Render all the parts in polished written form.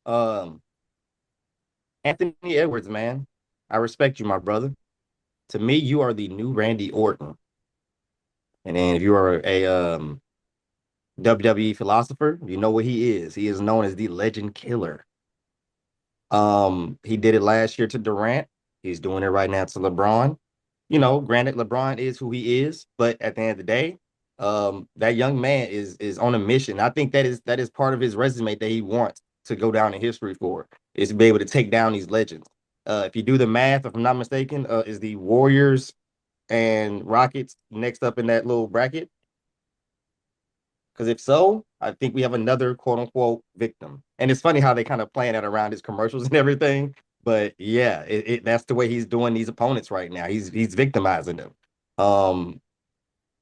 Um, Anthony Edwards, man, I respect you, my brother. To me, you are the new Randy Orton. And then if you are a WWE philosopher, you know what he is. He is known as the Legend Killer. He did it last year to Durant. He's doing it right now to LeBron. Granted, LeBron is who he is, but at the end of the day, that young man is on a mission. I think that is part of his resume that he wants to go down in history for, is to be able to take down these legends. If you do the math, if I'm not mistaken, is the Warriors and Rockets next up in that little bracket? Because if so, I think we have another quote unquote victim. And it's funny how they kind of playing that around his commercials and everything. But yeah, that's the way he's doing these opponents right now. He's victimizing them. Um,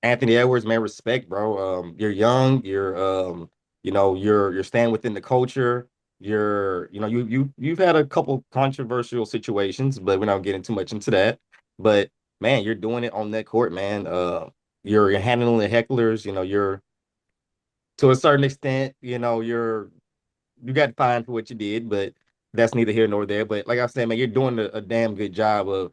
Anthony Edwards, man, respect, bro. You're young. You're staying within the culture. You've had a couple controversial situations, but we're not getting too much into that. But man, you're doing it on that court, man. You're handling the hecklers. You're to a certain extent, you got fined for what you did, but that's neither here nor there. But like I said, man, you're doing a damn good job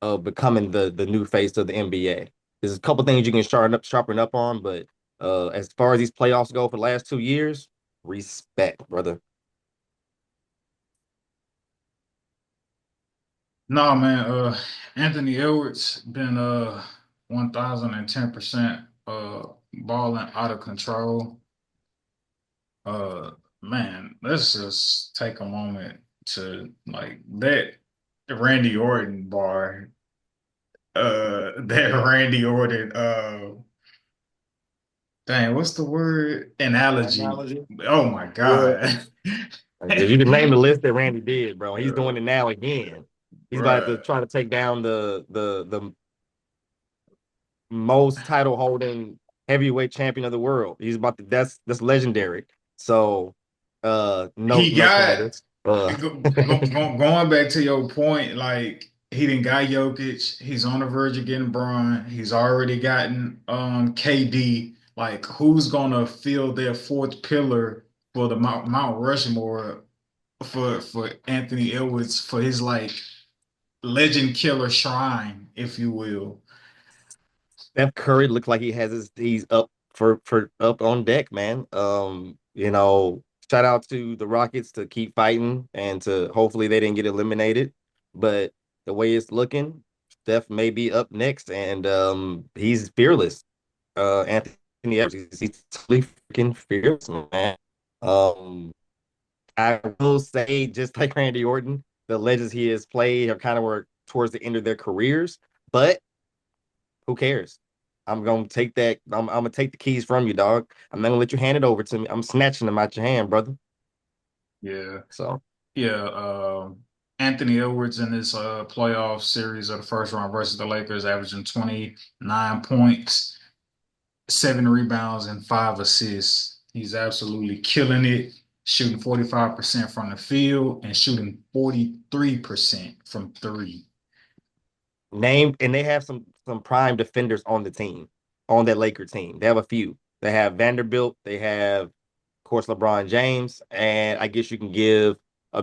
of becoming the new face of the NBA. There's a couple things you can sharpen up on, but as far as these playoffs go for the last 2 years, respect, brother. No, man, Anthony Edwards been 1010% balling out of control. Uh Man, let's just take a moment to like that Randy Orton bar. That Randy Orton dang, what's the word? Analogy. Technology. Oh my Yeah. God. If you can name the list that Randy did, bro, he's doing it now again. He's about to Bruh. try to take down the most title holding heavyweight champion of the world. He's about to that's legendary. So no He no got Candace. Uh going back to your point, like he didn't got Jokic. He's on the verge of getting Braun. He's already gotten KD. Like who's gonna fill their fourth pillar for the Mount Rushmore for Anthony Edwards for his like legend killer shrine, if you will. Steph Curry looks like he's up for up on deck, man. Shout out to the Rockets to keep fighting and to hopefully they didn't get eliminated. But the way it's looking, Steph may be up next and he's fearless. Anthony Edwards, he's totally freaking fearless, man. Um, I will say, just like Randy Orton, the legends he has played have kind of were towards the end of their careers, but who cares? I'm gonna take that. I'm gonna take the keys from you, dog. I'm not gonna let you hand it over to me. I'm snatching them out your hand, brother. Yeah. So Yeah, Anthony Edwards in this playoff series of the first round versus the Lakers, averaging 29 points, 7 rebounds, and 5 assists. He's absolutely killing it, shooting 45% from the field and shooting 43% from three. named, and they have some prime defenders on the team, on that Laker team. They have a few. They have Vanderbilt. They have, of course, LeBron James, and I guess you can give a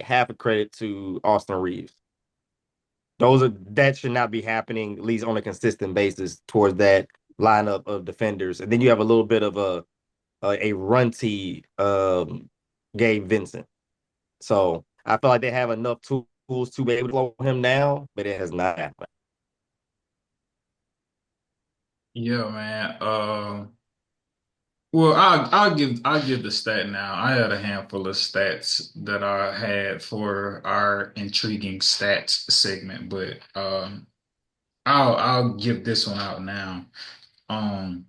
half a credit to Austin Reeves. That should not be happening at least on a consistent basis towards that lineup of defenders. And then you have a little bit of a runty Gabe Vincent. So I feel like they have enough tools to be able to slow him down, but it has not happened. Yeah, man. Well, I'll give the stat now. I had a handful of stats that I had for our intriguing stats segment, but I'll give this one out now. Um,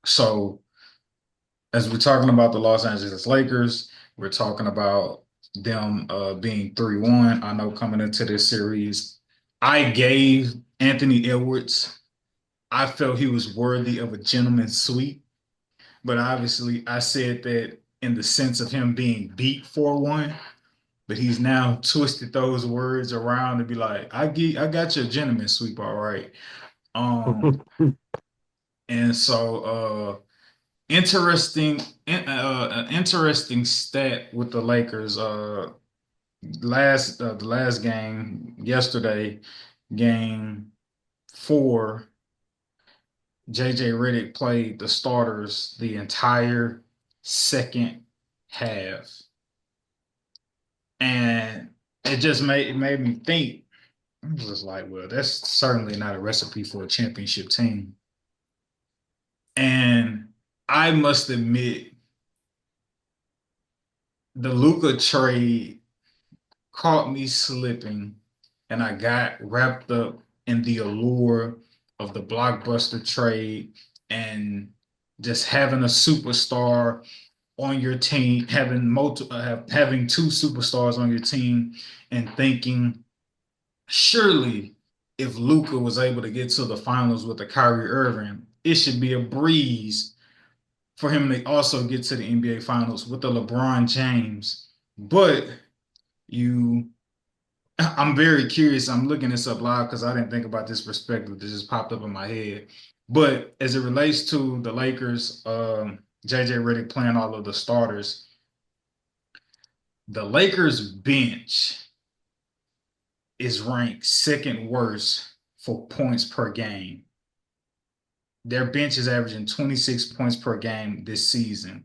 so as we're talking about the Los Angeles Lakers, we're talking about them being 3-1. I know coming into this series, I gave Anthony Edwards, I felt he was worthy of a gentleman's sweep, but obviously I said that in the sense of him being beat 4-1, but he's now twisted those words around to be like, I got your gentleman's sweep, all right. Um, and so Interesting, interesting stat with the Lakers. The last game yesterday, game 4, JJ Redick played the starters the entire second half, and it made me think. I was just like, well, that's certainly not a recipe for a championship team. And I must admit, the Luka trade caught me slipping, and I got wrapped up in the allure of the blockbuster trade and just having a superstar on your team, having two superstars on your team, and thinking surely if Luka was able to get to the finals with the Kyrie Irving, it should be a breeze for him to also get to the NBA finals with the LeBron James. But you I'm very curious. I'm looking this up live because I didn't think about this perspective that just popped up in my head. But as it relates to the Lakers, JJ Redick playing all of the starters, the Lakers bench is ranked second worst for points per game. Their bench is averaging 26 points per game this season.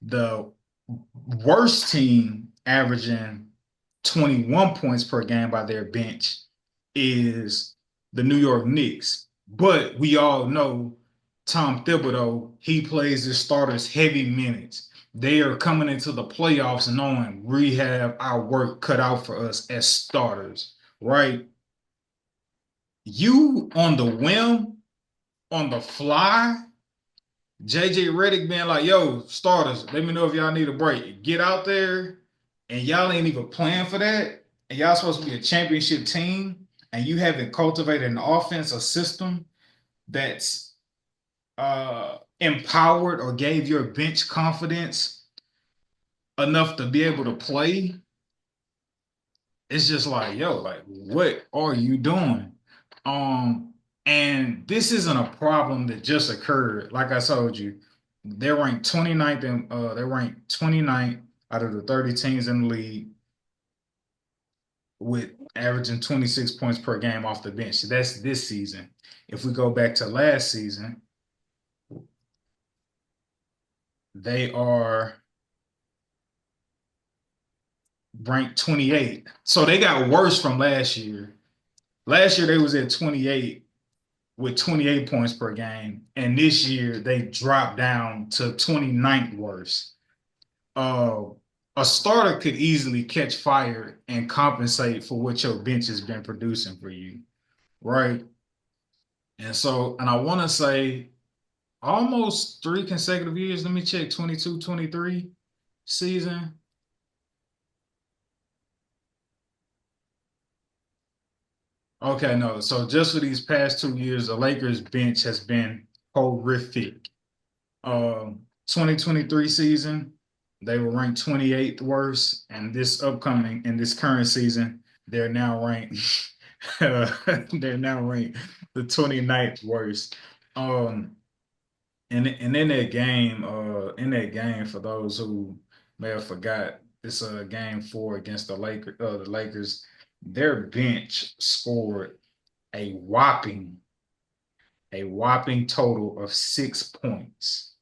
The worst team averaging 21 points per game by their bench is the New York Knicks. But we all know Tom Thibodeau, he plays his starters heavy minutes. They are coming into the playoffs knowing we have our work cut out for us as starters, right? You on the whim, on the fly, JJ Redick being like, yo, starters, let me know if y'all need a break. Get out there, and y'all ain't even playing for that. And y'all supposed to be a championship team, and you haven't cultivated an offense, a system that's empowered or gave your bench confidence enough to be able to play. It's just like, yo, like, what are you doing? Um, and this isn't a problem that just occurred. Like I told you, they're ranked 29th out of the 30 teams in the league with averaging 26 points per game off the bench. So that's this season. If we go back to last season, they are ranked 28. So they got worse from last year. Last year they was at 28 with 28 points per game, and this year they dropped down to 29th worst. Uh, a starter could easily catch fire and compensate for what your bench has been producing for you, right? And I want to say almost 3 consecutive years. Let me check 22-23 season. Okay, no. So just for these past 2 years, the Lakers bench has been horrific. 2023 season, they were ranked 28th worst, and this current season, they're now ranked they're now ranked the 29th worst. Um, and in that game, for those who may have forgot, it's a game 4 against the Lakers. Their bench scored a whopping total of 6 points.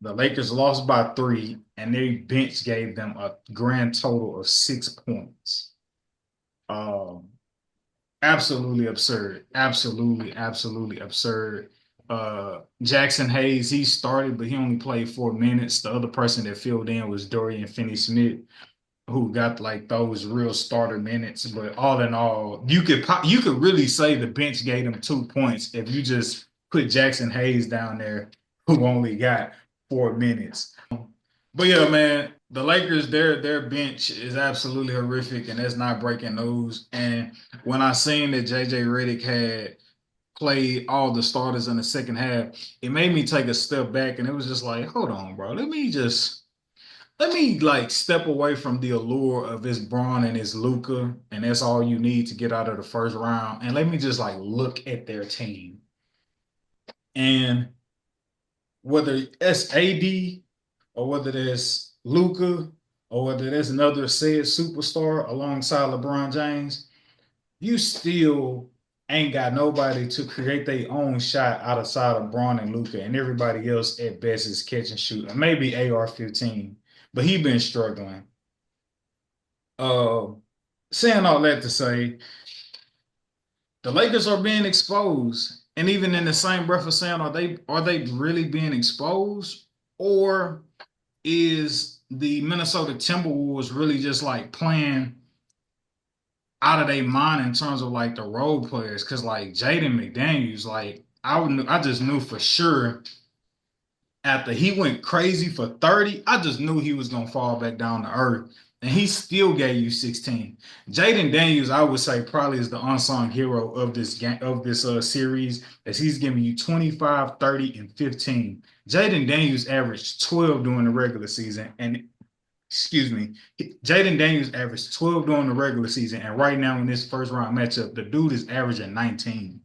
The Lakers lost by 3, and their bench gave them a grand total of 6 points. Um, Absolutely absurd. Absolutely absurd. Jackson Hayes, he started, but he only played 4 minutes. The other person that filled in was Dorian Finney-Smith, who got like those real starter minutes. But all in all, you could really say the bench gave them 2 points if you just put Jackson Hayes down there, who only got 4 minutes. But yeah, man, the Lakers, their bench is absolutely horrific, and that's not breaking news. And when I seen that JJ Redick had played all the starters in the second half, it made me take a step back, and it was just like, hold on, bro, let me like step away from the allure of this Braun and his Luka, and that's all you need to get out of the first round, and let me just like look at their team. And whether it's AD or whether there's Luca or whether there's another said superstar alongside LeBron James, you still ain't got nobody to create their own shot outside of Braun and Luca, and everybody else at best is catch and shoot, and maybe AR-15, but he been struggling. Uh, Saying all that to say, the Lakers are being exposed, and even in the same breath of saying, are they really being exposed, or is the Minnesota Timberwolves really just like playing out of their mind in terms of like the role players? Because like Jaden McDaniels, like I just knew for sure after he went crazy for 30, I just knew he was gonna fall back down to earth. And he still gave you 16. Jaden Daniels, I would say, probably is the unsung hero of this game of this series, as he's giving you 25, 30, and 15. Jaden Daniels averaged 12 during the regular season, and excuse me, Jaden Daniels averaged 12 during the regular season, and right now in this first round matchup, the dude is averaging 19.